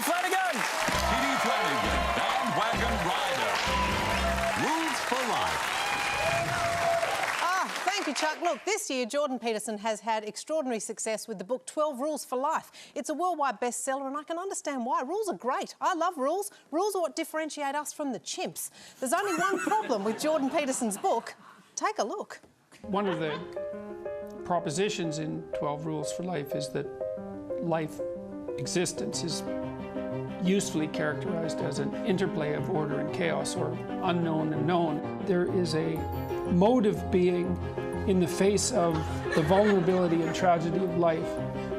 Kitty Flanagan. Kitty Flanagan, bandwagon rider. Rules for life. Thank you, Chuck. Look, this year Jordan Peterson has had extraordinary success with the book 12 Rules for Life. It's a worldwide bestseller and I can understand why. Rules are great. I love rules. Rules are what differentiate us from the chimps. There's only one problem with Jordan Peterson's book. Take a look. One of the propositions in 12 Rules for Life is that life existence is usefully characterized as an interplay of order and chaos, or unknown and known. There is a mode of being in the face of the vulnerability and tragedy of life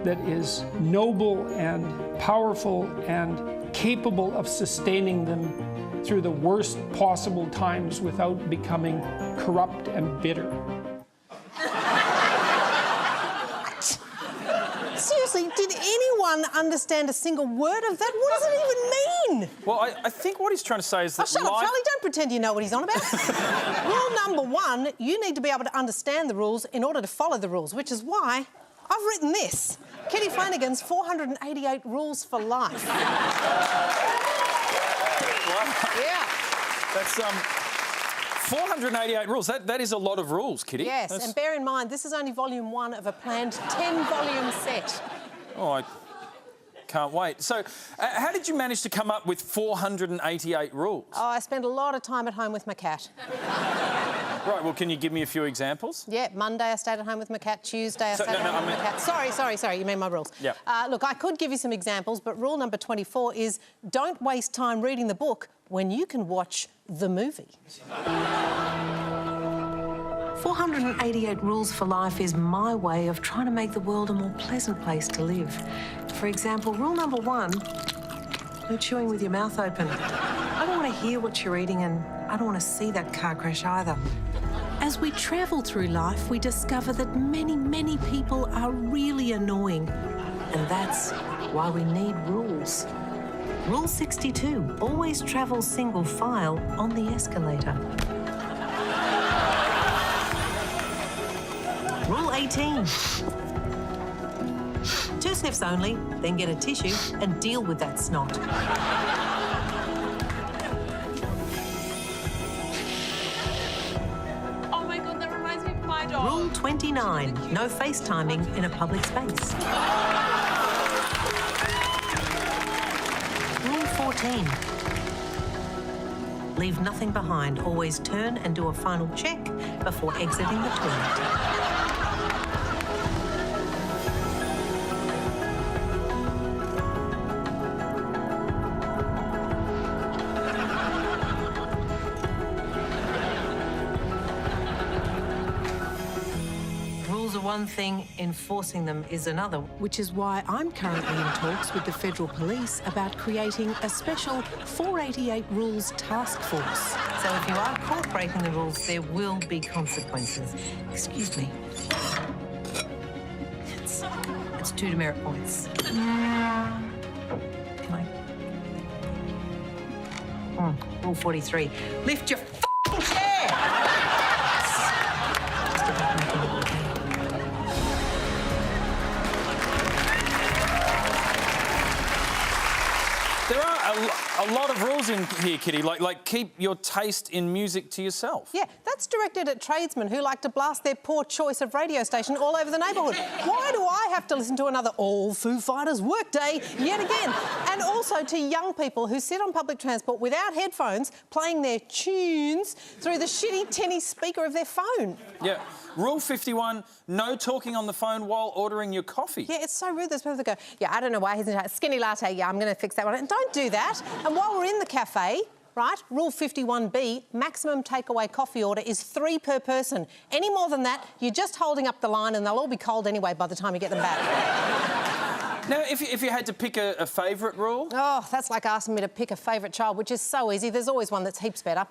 that is noble and powerful and capable of sustaining them through the worst possible times without becoming corrupt and bitter. Seriously, did anyone understand a single word of that? What does it even mean? Well, I think what he's trying to say is that shut up, Charlie. Don't pretend you know what he's on about. Rule number one, you need to be able to understand the rules in order to follow the rules, which is why I've written this. Kitty Flanagan's 488 Rules for Life. Yeah. That's 488 rules. That is a lot of rules, Kitty. Yes, and bear in mind, this is only volume 1 of a planned 10-volume set. Oh, I can't wait. So, how did you manage to come up with 488 rules? Oh, I spent a lot of time at home with my cat. Right, well, can you give me a few examples? Yeah, Monday I stayed at home with my cat, Tuesday I stayed at home with my cat. Sorry, you mean my rules. Yeah. Look, I could give you some examples, but rule number 24 is don't waste time reading the book when you can watch the movie. 488 Rules for Life is my way of trying to make the world a more pleasant place to live. For example, rule number 1, no chewing with your mouth open. I don't want to hear what you're eating and I don't want to see that car crash either. As we travel through life, we discover that many, many people are really annoying. And that's why we need rules. Rule 62, always travel single file on the escalator. Rule 18. 2 sniffs only, then get a tissue and deal with that snot. Oh my God, that reminds me of my dog. Rule 29, no FaceTiming in a public space. Rule 14. Leave nothing behind. Always turn and do a final check before exiting the toilet. Rules are one thing, enforcing them is another. Which is why I'm currently in talks with the Federal Police about creating a special 488 Rules task force. So if you are caught breaking the rules, there will be consequences. Excuse me. It's 2 demerit points. Can I? Rule 43. Lift your f***ing chair! There are a lot of rules in here, Kitty, like keep your taste in music to yourself. Yeah, that's directed at tradesmen who like to blast their poor choice of radio station all over the neighbourhood. Why do I have to listen to another All Foo Fighters workday yet again? And also to young people who sit on public transport without headphones playing their tunes through the shitty tinny speaker of their phone. Yeah. Rule 51, no talking on the phone while ordering your coffee. Yeah, it's so rude. There's people that go, yeah, I don't know why he's in a skinny latte. Yeah, I'm going to fix that one. And don't do that. And while we're in the cafe, right, Rule 51B, maximum takeaway coffee order is 3 per person. Any more than that, you're just holding up the line and they'll all be cold anyway by the time you get them back. Now, if you had to pick a favourite rule? Oh, that's like asking me to pick a favourite child, which is so easy. There's always one that's heaps better.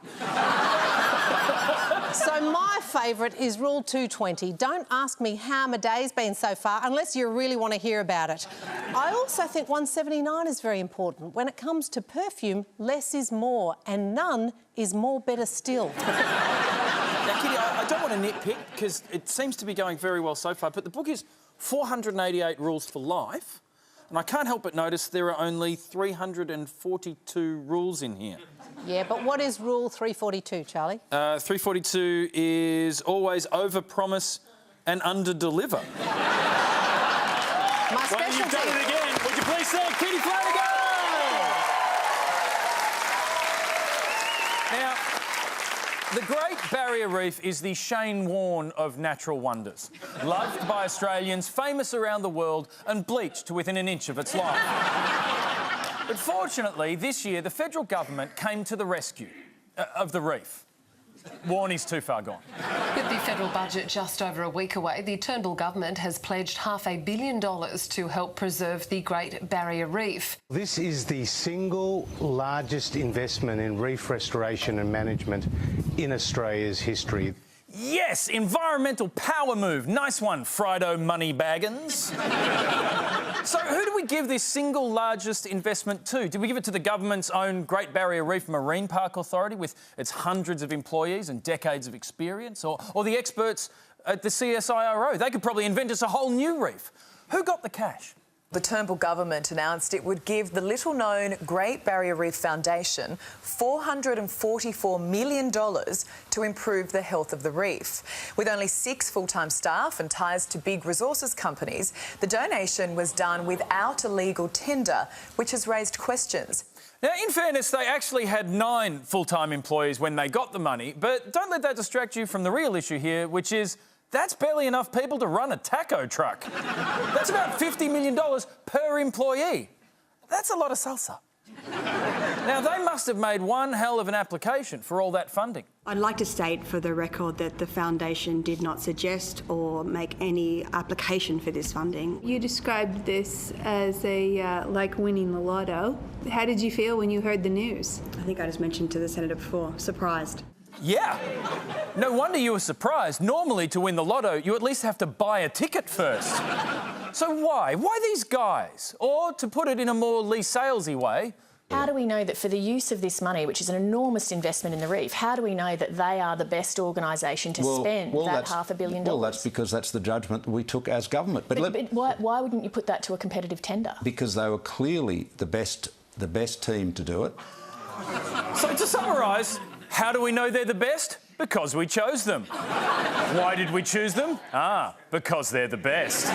So my favourite is Rule 220. Don't ask me how my day's been so far unless you really want to hear about it. I also think 179 is very important. When it comes to perfume, less is more and none is more better still. Now, Kitty, I don't want to nitpick because it seems to be going very well so far, but the book is 488 Rules for Life. And I can't help but notice there are only 342 rules in here. Yeah, but what is Rule 342, Charlie? 342 is always over-promise and under-deliver. My Well, specialty. you've done it again. Would you please thank Kitty Flanagan? Now, the Great Barrier Reef is the Shane Warne of natural wonders. Loved by Australians, famous around the world, and bleached to within an inch of its life. But fortunately, this year, the federal government came to the rescue of the reef. Warne is too far gone. With the federal budget just over a week away, the Turnbull government has pledged $500 million to help preserve the Great Barrier Reef. This is the single largest investment in reef restoration and management in Australia's history. Yes, environmental power move. Nice one, Frido Moneybaggins. So who do we give this single largest investment to? Did we give it to the government's own Great Barrier Reef Marine Park Authority with its hundreds of employees and decades of experience? Or the experts at the CSIRO? They could probably invent us a whole new reef. Who got the cash? The Turnbull government announced it would give the little-known Great Barrier Reef Foundation $444 million to improve the health of the reef. With only 6 full-time staff and ties to big resources companies, the donation was done without a legal tender, which has raised questions. Now, in fairness, they actually had 9 full-time employees when they got the money, but don't let that distract you from the real issue here, which is that's barely enough people to run a taco truck. That's about $50 million per employee. That's a lot of salsa. Now, they must have made one hell of an application for all that funding. I'd like to state for the record that the foundation did not suggest or make any application for this funding. You described this as like winning the lotto. How did you feel when you heard the news? I think I just mentioned to the Senator before, surprised. Yeah. No wonder you were surprised. Normally, to win the lotto, you at least have to buy a ticket first. So why? Why these guys? Or, to put it in a more Lee Salesy way, how do we know that for the use of this money, which is an enormous investment in the reef, how do we know that they are the best organisation to spend that $500 million? Well, that's because that's the judgment we took as government. But why wouldn't you put that to a competitive tender? Because they were clearly the best team to do it. So to summarise, how do we know they're the best? Because we chose them. Why did we choose them? Because they're the best.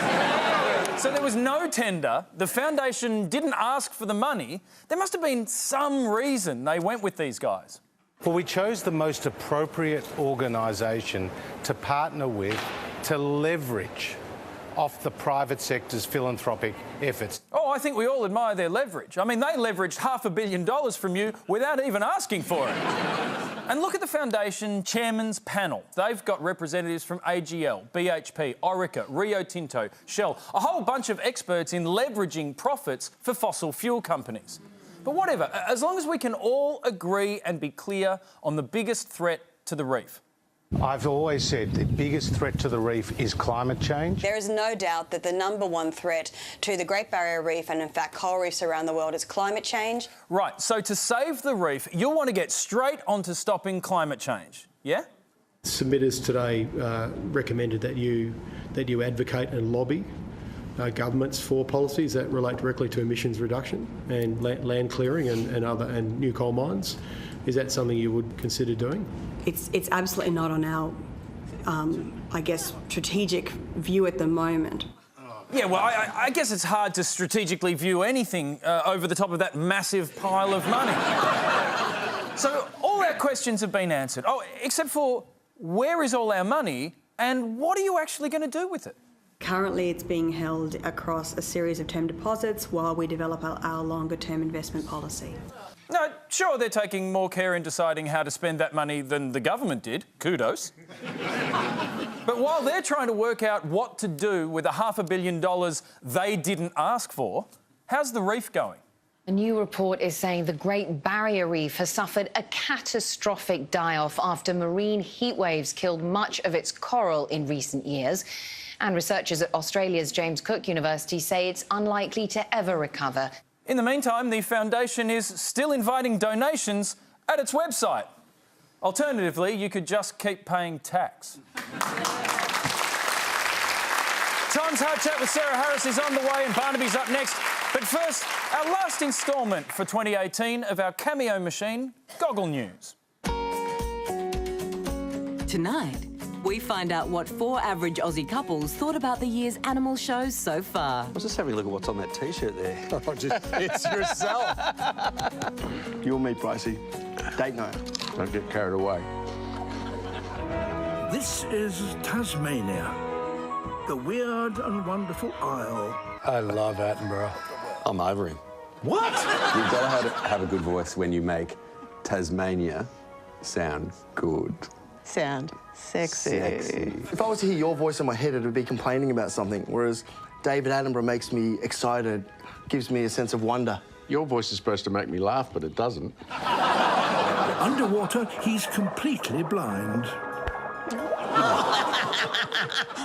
So there was no tender, the foundation didn't ask for the money. There must have been some reason they went with these guys. Well, we chose the most appropriate organisation to partner with to leverage off the private sector's philanthropic efforts. Oh, I think we all admire their leverage. I mean, they leveraged $500 million from you without even asking for it. And look at the foundation chairman's panel. They've got representatives from AGL, BHP, Orica, Rio Tinto, Shell, a whole bunch of experts in leveraging profits for fossil fuel companies. But whatever, as long as we can all agree and be clear on the biggest threat to the reef. I've always said the biggest threat to the reef is climate change. There is no doubt that the #1 threat to the Great Barrier Reef and, in fact, coral reefs around the world is climate change. Right, so to save the reef, you'll want to get straight onto stopping climate change, yeah? Submitters today recommended that you advocate and lobby governments for policies that relate directly to emissions reduction and land clearing and new coal mines. Is that something you would consider doing? It's absolutely not on our, I guess, strategic view at the moment. Yeah, well, I guess it's hard to strategically view anything over the top of that massive pile of money. So all our questions have been answered. Oh, except for where is all our money and what are you actually going to do with it? Currently, it's being held across a series of term deposits while we develop our longer-term investment policy. No, sure, they're taking more care in deciding how to spend that money than the government did. Kudos. But while they're trying to work out what to do with the $500 million they didn't ask for, how's the reef going? A new report is saying the Great Barrier Reef has suffered a catastrophic die-off after marine heatwaves killed much of its coral in recent years. And researchers at Australia's James Cook University say it's unlikely to ever recover. In the meantime, the foundation is still inviting donations at its website. Alternatively, you could just keep paying tax. Tom's Hard Chat with Sarah Harris is on the way and Barnaby's up next. But first, our last instalment for 2018 of our Cameo Machine Goggle News. Tonight, we find out what 4 average Aussie couples thought about the year's animal shows so far. I was just having a look at what's on that T-shirt there. It's yourself. You'll meet Pricey. Date night. Don't get carried away. This is Tasmania, the weird and wonderful isle. I love Attenborough. I'm over him. What? You've got to have a good voice when you make Tasmania sound good. Sound sexy. If I was to hear your voice in my head, it would be complaining about something, whereas David Attenborough makes me excited, gives me a sense of wonder. Your voice is supposed to make me laugh, but it doesn't. Underwater, he's completely blind.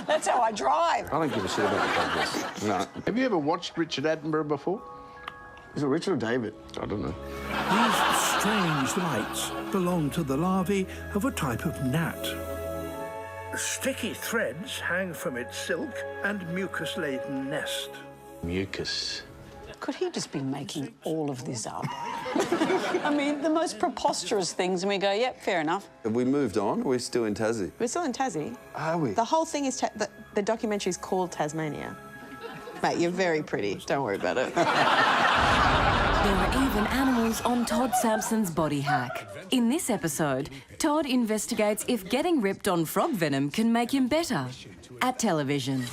That's how I drive. I don't give a shit about the podcast. No. Have you ever watched Richard Attenborough before? Is it Richard or David? I don't know. These strange lights belong to the larvae of a type of gnat. Sticky threads hang from its silk and mucus-laden nest. Mucus. Could he just be making all of this up? I mean, the most preposterous things, and we go, yep, fair enough. Have we moved on? Or are we still in Tassie? We're still in Tassie. Are we? The whole thing is, the documentary's called Tasmania. Mate, you're very pretty. Don't worry about it. There are even animals on Todd Sampson's body hack. In this episode, Todd investigates if getting ripped on frog venom can make him better at television.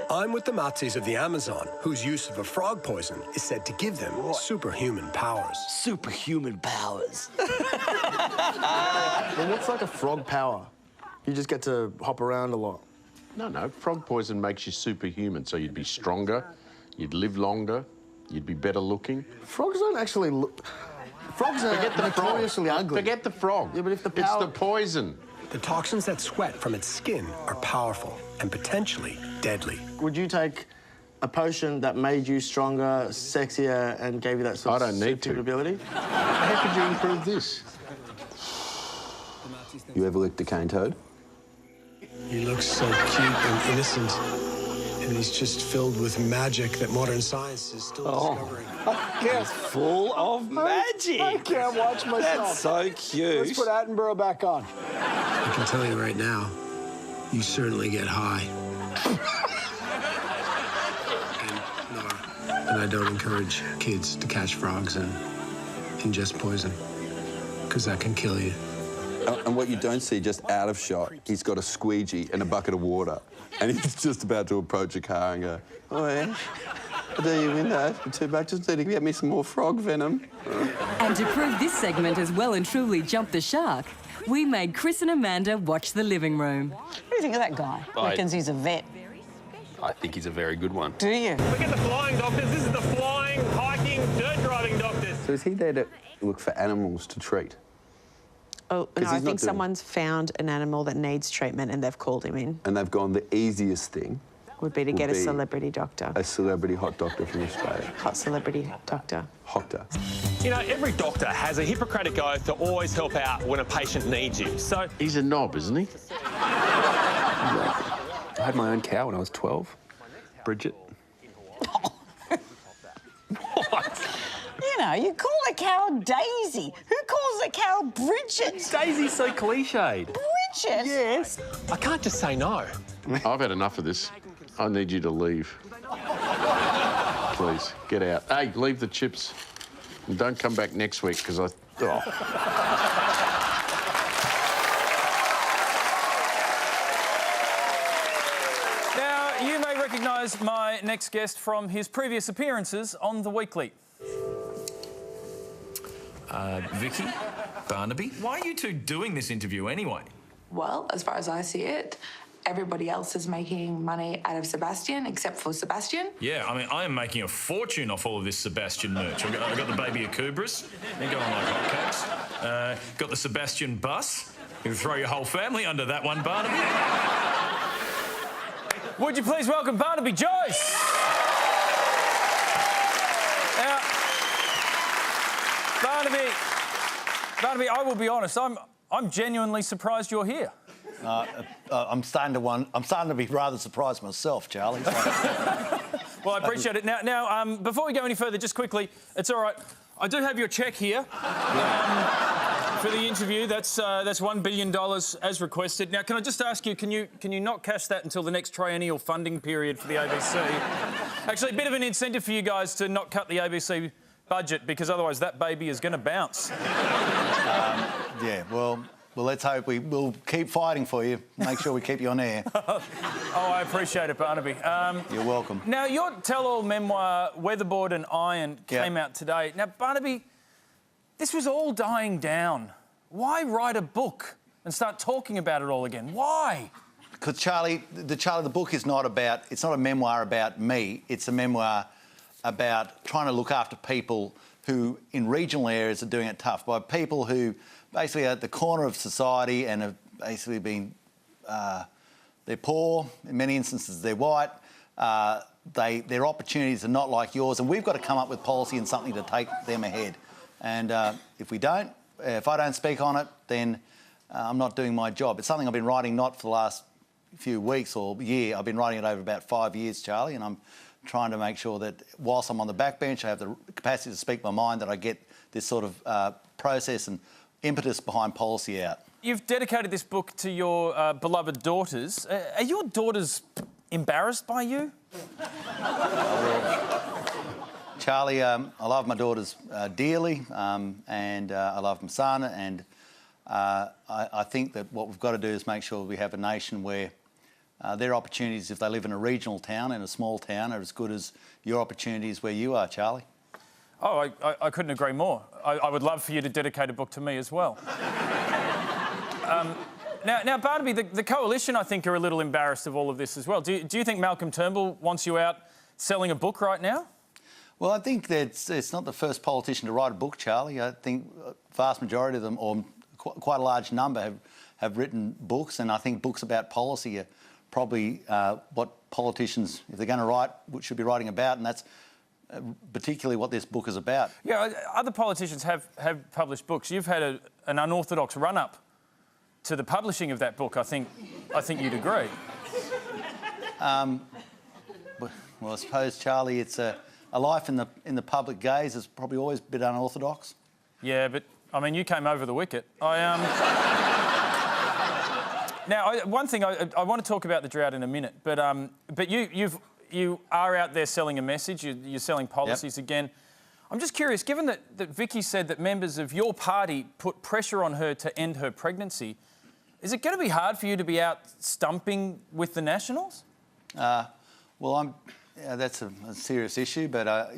I'm with the Mazis of the Amazon, whose use of a frog poison is said to give them superhuman powers. Superhuman powers. Well, what's like a frog power? You just get to hop around a lot. No. Frog poison makes you superhuman, so you'd be stronger, you'd live longer, you'd be better looking. Frogs don't actually look... Frogs are notoriously ugly. Forget the frog. Yeah, but if the It's the poison. The toxins that sweat from its skin are powerful and potentially deadly. Would you take a potion that made you stronger, sexier, and gave you that sort of superhuman ability? How could you improve this? You ever licked a cane toad? He looks so cute and innocent, and he's just filled with magic that modern science is still discovering. It's full of magic. I can't watch myself. That's so cute. Let's put Attenborough back on. I can tell you right now, you certainly get high. And I don't encourage kids to catch frogs and ingest poison, because that can kill you. And what you don't see, just out of shot, he's got a squeegee and a bucket of water. And he's just about to approach a car and go, oh, yeah? I'll do you in that. $2 just need to get me some more frog venom. And to prove this segment has well and truly jumped the shark, we made Chris and Amanda watch The Living Room. What do you think of that guy? Reckons he's a vet. I think he's a very good one. Do you? Look at the flying doctors. This is the flying, hiking, dirt driving doctors. So is he there to look for animals to treat? Oh, no, I think someone's found an animal that needs treatment and they've called him in. And they've gone the easiest thing. Would be to get a celebrity doctor. A celebrity hot doctor from Australia. Hot celebrity doctor. Hoctor. You know, every doctor has a Hippocratic oath to always help out when a patient needs you, so... He's a knob, isn't he? I had my own cow when I was 12. Bridget. What? You know, you call a cow Daisy. Who calls a cow Bridget? Daisy's so cliched. Bridget? Yes. I can't just say no. I've had enough of this. I need you to leave. Please, get out. Hey, leave the chips. And don't come back next week, because I... Oh. Now, you may recognise my next guest from his previous appearances on The Weekly. Vicky, Barnaby, why are you two doing this interview anyway? Well, as far as I see it, everybody else is making money out of Sebastian, except for Sebastian. Yeah, I mean, I am making a fortune off all of this Sebastian merch. I've got the baby Akubras. They're going like hotcakes. Got the Sebastian bus. You can throw your whole family under that one, Barnaby. Would you please welcome Barnaby Joyce? Now, Barnaby, I will be honest, I'm genuinely surprised you're here. I'm starting to be rather surprised myself, Charlie. So. Well, I appreciate it. Now, before we go any further, just quickly, it's all right. I do have your cheque here for the interview. That's $1 billion as requested. Now, can I just ask you, can you not cash that until the next triennial funding period for the ABC? Actually, a bit of an incentive for you guys to not cut the ABC budget, because otherwise that baby is going to bounce. Yeah, well, let's hope we'll keep fighting for you. Make sure we keep you on air. Oh, I appreciate it, Barnaby. You're welcome. Now, your tell-all memoir, Weatherboard and Iron, came out today. Now, Barnaby, this was all dying down. Why write a book and start talking about it all again? Why? Because, Charlie, the book is not about... It's not a memoir about me. It's a memoir about trying to look after people who, in regional areas, are doing it tough, by people who basically are at the corner of society and have basically been... they're poor, in many instances they're white, their opportunities are not like yours, and we've got to come up with policy and something to take them ahead. And if I don't speak on it, then I'm not doing my job. It's something I've been writing not for the last few weeks or year. I've been writing it over about 5 years, Charlie, and I'm trying to make sure that whilst I'm on the backbench, I have the capacity to speak my mind, that I get this sort of process and impetus behind policy out. You've dedicated this book to your beloved daughters. Are your daughters embarrassed by you? Charlie, I love my daughters dearly, and I love my son, and I think that what we've got to do is make sure we have a nation where their opportunities, if they live in a regional town, in a small town, are as good as your opportunities where you are, Charlie. Oh, I couldn't agree more. I would love for you to dedicate a book to me as well. Now, Barnaby, the Coalition, I think, are a little embarrassed of all of this as well. Do you think Malcolm Turnbull wants you out selling a book right now? Well, I think that it's not the first politician to write a book, Charlie. I think the vast majority of them, or quite a large number, have written books, and I think books about policy are probably what politicians, if they're going to write, should be writing about, and that's particularly what this book is about. Yeah, other politicians have published books. You've had an unorthodox run-up to the publishing of that book. I think you'd agree. Well, I suppose, Charlie, it's a life in the public gaze has probably always been unorthodox. Yeah, but I mean, you came over the wicket. Now, one thing I want to talk about the drought in a minute, but you are out there selling a message. You're selling policies again. I'm just curious, given that Vicky said that members of your party put pressure on her to end her pregnancy, is it going to be hard for you to be out stumping with the Nationals? Well, that's a serious issue, but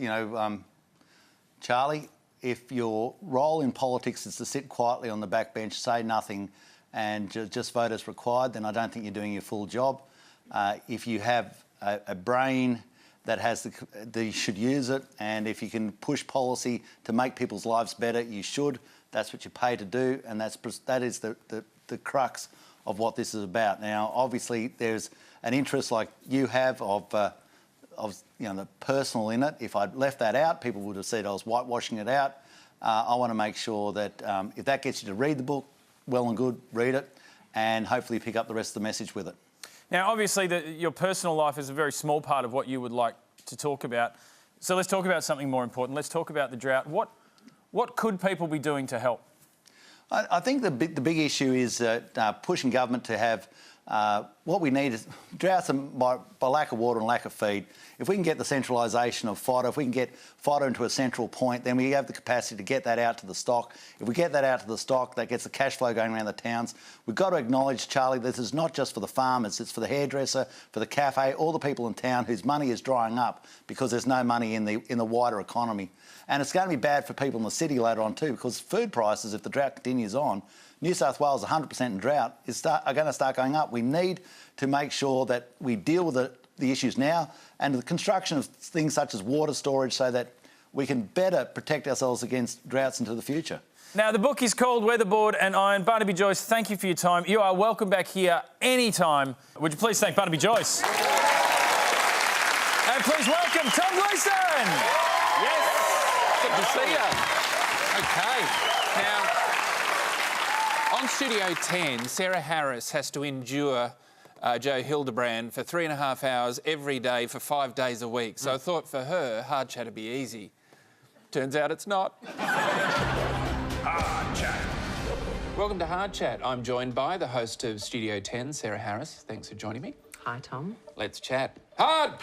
Charlie, if your role in politics is to sit quietly on the backbench, say nothing, and just vote as required, then I don't think you're doing your full job. If you have a brain that has you should use it, and if you can push policy to make people's lives better, you should. That's what you're paid to do, and that is the crux of what this is about. Now, obviously, there's an interest like you have of the personal in it. If I'd left that out, people would have said I was whitewashing it out. I want to make sure that if that gets you to read the book, well and good, read it, and hopefully pick up the rest of the message with it. Now, obviously, your personal life is a very small part of what you would like to talk about. So let's talk about something more important. Let's talk about the drought. What could people be doing to help? I think the big issue is pushing government to have what we need is droughts by lack of water and lack of feed. If we can get the centralisation of fodder, if we can get fodder into a central point, then we have the capacity to get that out to the stock. If we get that out to the stock, that gets the cash flow going around the towns. We've got to acknowledge, Charlie, this is not just for the farmers, it's for the hairdresser, for the cafe, all the people in town whose money is drying up because there's no money in the wider economy. And it's going to be bad for people in the city later on too, because food prices, if the drought continues on, New South Wales 100% in drought are going to start going up. We need to make sure that we deal with the issues now and the construction of things such as water storage so that we can better protect ourselves against droughts into the future. Now, the book is called Weatherboard and Iron. Barnaby Joyce, thank you for your time. You are welcome back here anytime. Would you please thank Barnaby Joyce? And please welcome Tom Gleeson! Yes, good to see you. OK, now, On Studio 10, Sarah Harris has to endure Joe Hildebrand for 3.5 hours every day for 5 days a week. So I thought for her, Hard Chat would be easy. Turns out it's not. Hard Chat. Welcome to Hard Chat. I'm joined by the host of Studio 10, Sarah Harris. Thanks for joining me. Hi, Tom. Let's chat. Hard!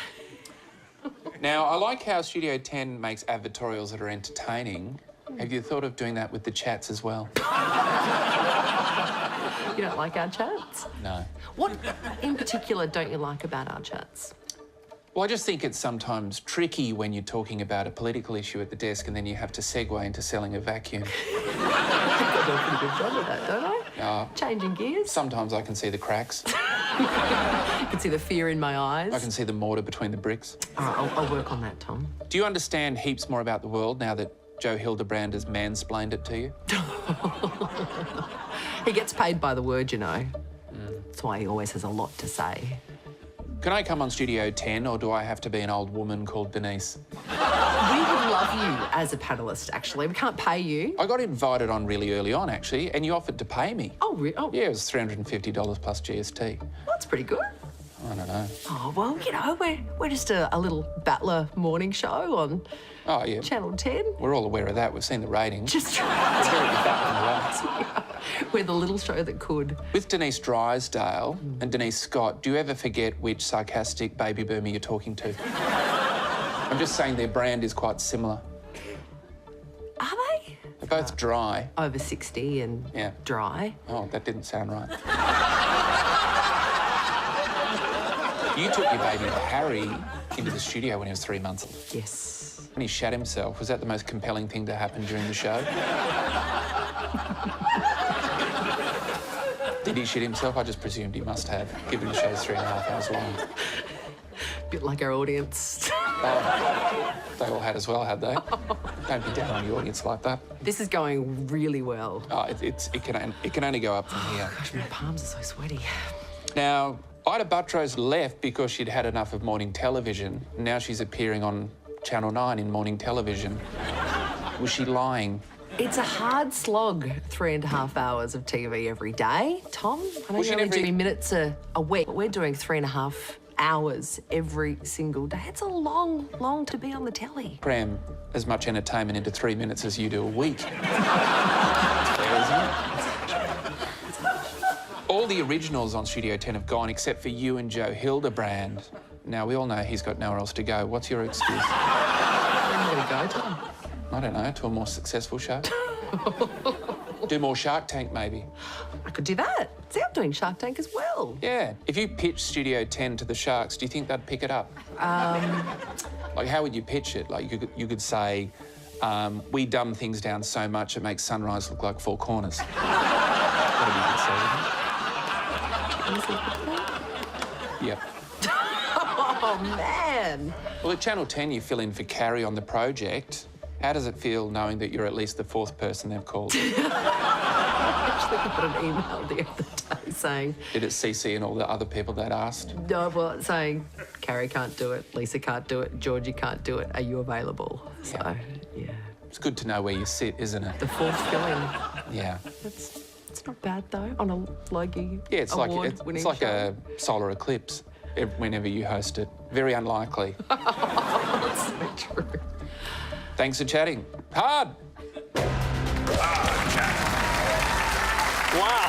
Now, I like how Studio 10 makes advertorials that are entertaining. Have you thought of doing that with the chats as well? You don't like our chats? No. What in particular don't you like about our chats? Well, I just think it's sometimes tricky when you're talking about a political issue at the desk and then you have to segue into selling a vacuum. I do a pretty good job of that, don't I? Changing gears. Sometimes I can see the cracks. You can see the fear in my eyes. I can see the mortar between the bricks. All right, I'll work on that, Tom. Do you understand heaps more about the world now that Joe Hildebrand has mansplained it to you? He gets paid by the word, you know. That's why he always has a lot to say. Can I come on Studio 10 or do I have to be an old woman called Denise? We would love you as a panellist, actually. We can't pay you. I got invited on really early on, actually, and you offered to pay me. Oh, really? Oh. Yeah, it was $350 plus GST. Well, that's pretty good. I don't know. Oh, well, you know, we're just a little battler morning show on Channel 10. We're all aware of that. We've seen the ratings. Just we're the little show that could. With Denise Drysdale and Denise Scott, do you ever forget which sarcastic baby boomer you're talking to? I'm just saying their brand is quite similar. Are they? They're both dry. Over 60 and dry. Oh, that didn't sound right. You took your baby Harry into the studio when he was 3 months old. Yes. And he shat himself. Was that the most compelling thing to happen during the show? Did he shit himself? I just presumed he must have, given the show's 3.5 hours long. Bit like our audience. Oh, they all had as well, had they? Don't be down on the audience like that. This is going really well. Oh, it can only go up from here. Gosh, my palms are so sweaty. Now, Ida Buttrose left because she'd had enough of morning television. Now she's appearing on Channel 9 in morning television. Was she lying? It's a hard slog, 3.5 hours of TV every day, Tom. I know you're only doing minutes a week, but we're doing 3.5 hours every single day. It's a long to be on the telly. Cram as much entertainment into 3 minutes as you do a week. Fair, isn't it? All the originals on Studio 10 have gone except for you and Joe Hildebrand. Now, we all know he's got nowhere else to go. What's your excuse? Where are you going to go, Tom? I don't know, to a more successful show. Do more Shark Tank, maybe. I could do that. See, I'm doing Shark Tank as well. Yeah. If you pitched Studio 10 to the Sharks, do you think they'd pick it up? Like, how would you pitch it? Like, you could say, we dumb things down so much it makes Sunrise look like Four Corners. What do you say? Yep. Oh, man. Well, at Channel 10, you fill in for Carrie on The Project. How does it feel knowing that you're at least the 4th person they've called? I actually got an email the other day saying... Did it CC and all the other people that asked? No, well, saying Carrie can't do it, Lisa can't do it, Georgie can't do it. Are you available? So, yeah. It's good to know where you sit, isn't it? The 4th fill-in. Yeah. It's not bad, though, on a Logie it's award-winning like show. a solar eclipse whenever you host it. Very unlikely. That's so true. Thanks for chatting. Hard! Wow.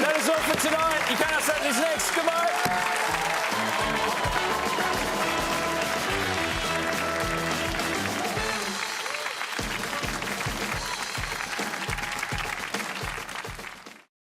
That is all for tonight. You can't say this next. Goodbye.